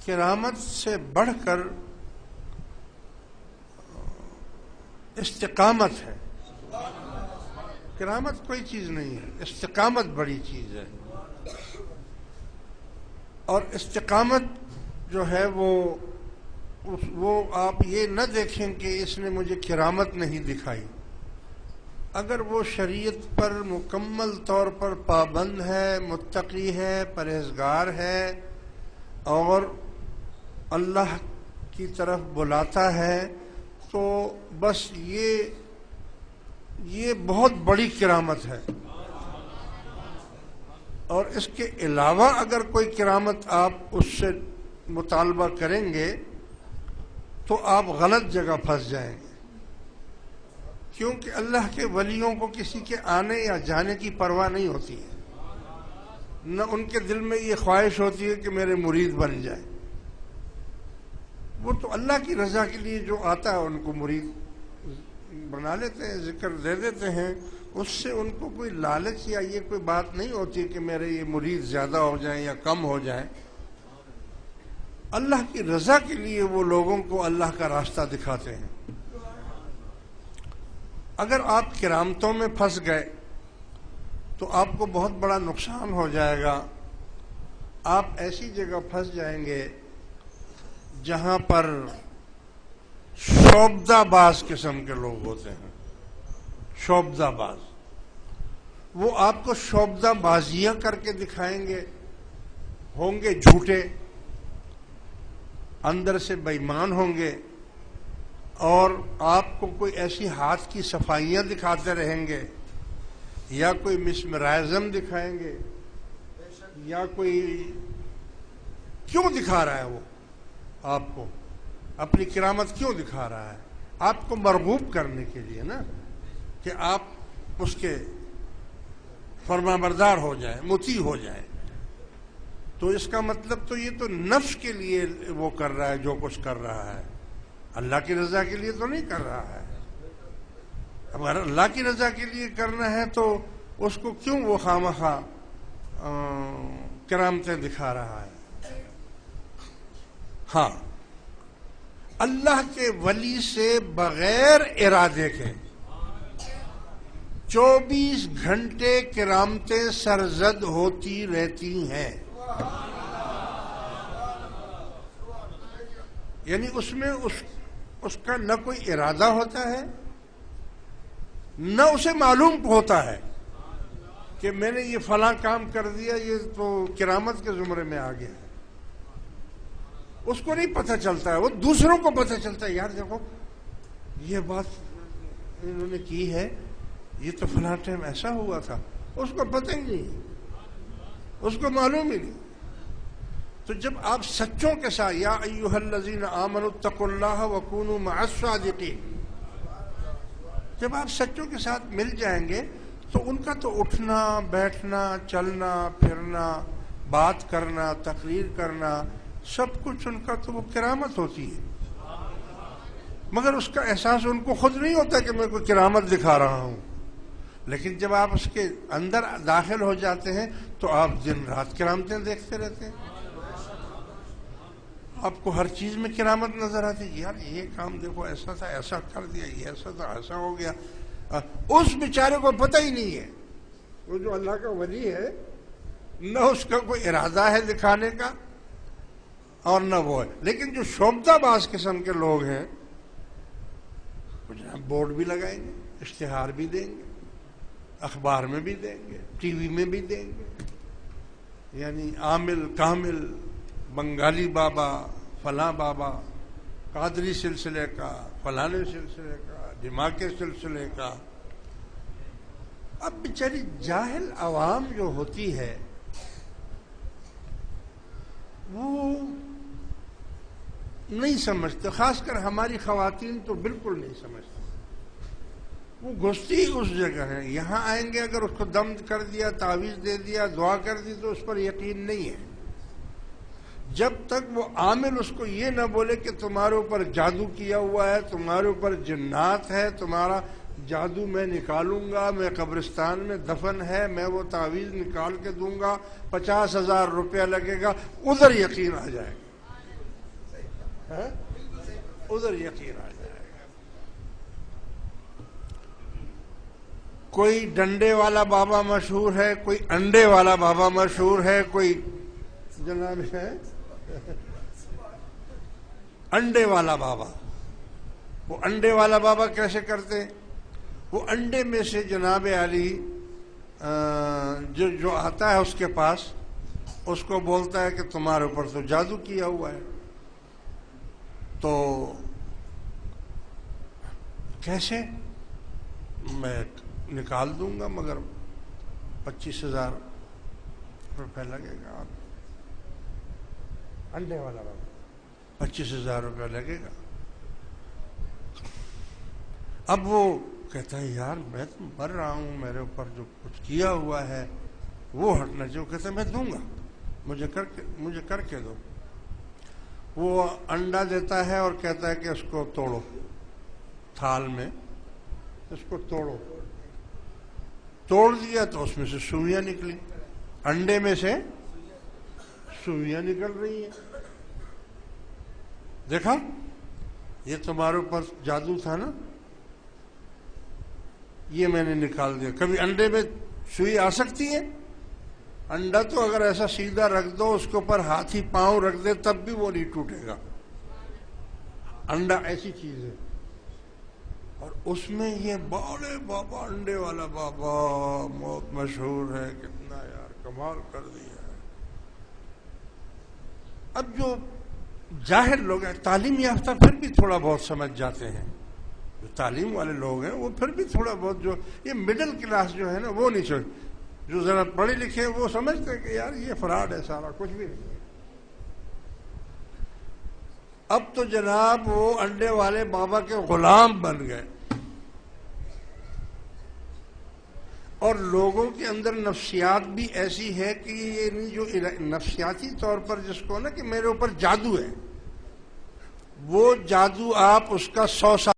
کرامت سے بڑھ کر استقامت ہے. کرامت کوئی چیز نہیں ہے، استقامت بڑی چیز ہے. اور استقامت جو ہے وہ آپ یہ نہ دیکھیں کہ اس نے مجھے کرامت نہیں دکھائی. اگر وہ شریعت پر مکمل طور پر پابند ہے، متقی ہے، پرہیزگار ہے اور اللہ کی طرف بلاتا ہے تو بس یہ بہت بڑی کرامت ہے. اور اس کے علاوہ اگر کوئی کرامت آپ اس سے مطالبہ کریں گے تو آپ غلط جگہ پھنس جائیں گے، کیونکہ اللہ کے ولیوں کو کسی کے آنے یا جانے کی پرواہ نہیں ہوتی ہے. نہ ان کے دل میں یہ خواہش ہوتی ہے کہ میرے مرید بن جائے. وہ تو اللہ کی رضا کے لیے جو آتا ہے ان کو مرید بنا لیتے ہیں، ذکر دے دیتے ہیں. اس سے ان کو کوئی لالچ یا یہ کوئی بات نہیں ہوتی کہ میرے یہ مرید زیادہ ہو جائیں یا کم ہو جائیں. اللہ کی رضا کے لیے وہ لوگوں کو اللہ کا راستہ دکھاتے ہیں. اگر آپ کرامتوں میں پھنس گئے تو آپ کو بہت بڑا نقصان ہو جائے گا. آپ ایسی جگہ پھنس جائیں گے جہاں پر شعبدہ باز قسم کے لوگ ہوتے ہیں. شعبدہ باز، وہ آپ کو شعبدہ بازیاں کر کے دکھائیں گے، ہوں گے جھوٹے، اندر سے بے ایمان ہوں گے، اور آپ کو کوئی ایسی ہاتھ کی صفائیاں دکھاتے رہیں گے یا کوئی مسمرائزم دکھائیں گے یا کوئی کیوں دکھا رہا ہے وہ آپ کو اپنی کرامت کیوں دکھا رہا ہے؟ آپ کو مرغوب کرنے کے لیے نا، کہ آپ اس کے فرمانبردار ہو جائیں، مطیع ہو جائیں. تو اس کا مطلب تو یہ تو نفس کے لیے وہ کر رہا ہے جو کچھ کر رہا ہے، اللہ کی رضا کے لیے تو نہیں کر رہا ہے. اگر اللہ کی رضا کے لیے کرنا ہے تو اس کو کیوں وہ خواہ کرامتیں دکھا رہا ہے؟ ہاں، اللہ کے ولی سے بغیر ارادے کے 24 گھنٹے کرامتیں سرزد ہوتی رہتی ہیں. یعنی اس میں اس کا نہ کوئی ارادہ ہوتا ہے، نہ اسے معلوم ہوتا ہے کہ میں نے یہ فلاں کام کر دیا، یہ تو کرامت کے زمرے میں آ گیا ہے. اس کو نہیں پتہ چلتا ہے، وہ دوسروں کو پتہ چلتا ہے. یار دیکھو یہ بات انہوں نے کی ہے، یہ تو فلاں ٹائم ایسا ہوا تھا. اس کو پتہ ہی نہیں، اس کو معلوم ہی نہیں. تو جب آپ سچوں کے ساتھ یا ایھا الذین آمنوا اتقوا اللہ وکونوا مع الصادقین، جب آپ سچوں کے ساتھ مل جائیں گے تو ان کا تو اٹھنا بیٹھنا چلنا پھرنا بات کرنا تقریر کرنا سب کچھ ان کا تو وہ کرامت ہوتی ہے. مگر اس کا احساس ان کو خود نہیں ہوتا کہ میں کوئی کرامت دکھا رہا ہوں. لیکن جب آپ اس کے اندر داخل ہو جاتے ہیں تو آپ دن رات کرامتیں دیکھتے رہتے ہیں. آپ کو ہر چیز میں کرامت نظر آتی ہے. یار یہ کام دیکھو ایسا تھا، ایسا کر دیا، یہ ایسا تھا، ایسا ہو گیا. اس بیچارے کو پتہ ہی نہیں ہے، وہ جو اللہ کا ولی ہے نہ اس کا کوئی ارادہ ہے دکھانے کا اور نہ وہ ہے. لیکن جو شعبدہ باز قسم کے لوگ ہیں بورڈ بھی لگائیں گے، اشتہار بھی دیں گے، اخبار میں بھی دیں گے، ٹی وی میں بھی دیں گے. یعنی عامل کامل بنگالی بابا فلاں بابا، قادری سلسلے کا، فلانے سلسلے کا، دماغ سلسلے کا. اب بیچاری جاہل عوام جو ہوتی ہے وہ نہیں سمجھتے، خاص کر ہماری خواتین تو بالکل نہیں سمجھتی. وہ گھستی اس جگہ ہے، یہاں آئیں گے اگر اس کو دم کر دیا، تعویذ دے دیا، دعا کر دی تو اس پر یقین نہیں ہے. جب تک وہ عامل اس کو یہ نہ بولے کہ تمہارے اوپر جادو کیا ہوا ہے، تمہارے اوپر جنات ہے، تمہارا جادو میں نکالوں گا، میں قبرستان میں دفن ہے، میں وہ تعویذ نکال کے دوں گا، 50,000 روپیہ لگے گا، ادھر یقین آ جائے گا. ادھر یقین آ جائے گا. کوئی ڈنڈے والا بابا مشہور ہے, کوئی انڈے والا بابا مشہور ہے, کوئی جناب ہے انڈے والا بابا. وہ انڈے والا بابا کیسے کرتے؟ وہ انڈے میں سے جناب علی جو آتا ہے اس کے پاس, اس کو بولتا ہے کہ تمہارے اوپر تو جادو کیا ہوا ہے. تو کیسے؟ میں نکال دوں گا مگر 25,000 روپے لگے گا. انڈے والا بابا 25,000 روپے لگے گا. اب وہ کہتا ہے یار میں تو مر رہا ہوں, میرے اوپر جو کچھ کیا ہوا ہے وہ ہٹنا چاہیے. وہ کہتا ہے میں دوں گا, مجھے کر کے دو. وہ انڈا دیتا ہے اور کہتا ہے کہ اس کو توڑو تھال میں, اس کو توڑو. توڑ دیا تو اس میں سے سوئیاں نکلی, انڈے میں سے سوئیاں نکل رہی ہیں. دیکھا یہ تمہارے اوپر جادو تھا نا, یہ میں نے نکال دیا. کبھی انڈے میں سوئی آ سکتی ہے؟ انڈا تو اگر ایسا سیدھا رکھ دو, اس کے اوپر ہاتھی پاؤں رکھ دے تب بھی وہ نہیں ٹوٹے گا. انڈا ایسی چیز ہے. اور اس میں یہ بولے بابا انڈے والا بابا بہت مشہور ہے, کتنا یار کمال کر دیا ہے. اب جو جاہل لوگ ہیں, تعلیم یافتہ پھر بھی تھوڑا بہت سمجھ جاتے ہیں. جو تعلیم والے لوگ ہیں وہ پھر بھی تھوڑا بہت, جو یہ مڈل کلاس جو ہے نا وہ نہیں سمجھ. جو ذرا پڑھے لکھے ہیں وہ سمجھتے ہیں کہ یار یہ فراڈ ہے سارا, کچھ بھی نہیں. اب تو جناب وہ انڈے والے بابا کے غلام بن گئے. اور لوگوں کے اندر نفسیات بھی ایسی ہے کہ یہ جو نفسیاتی طور پر جس کو نا کہ میرے اوپر جادو ہے, وہ جادو آپ اس کا 100 سال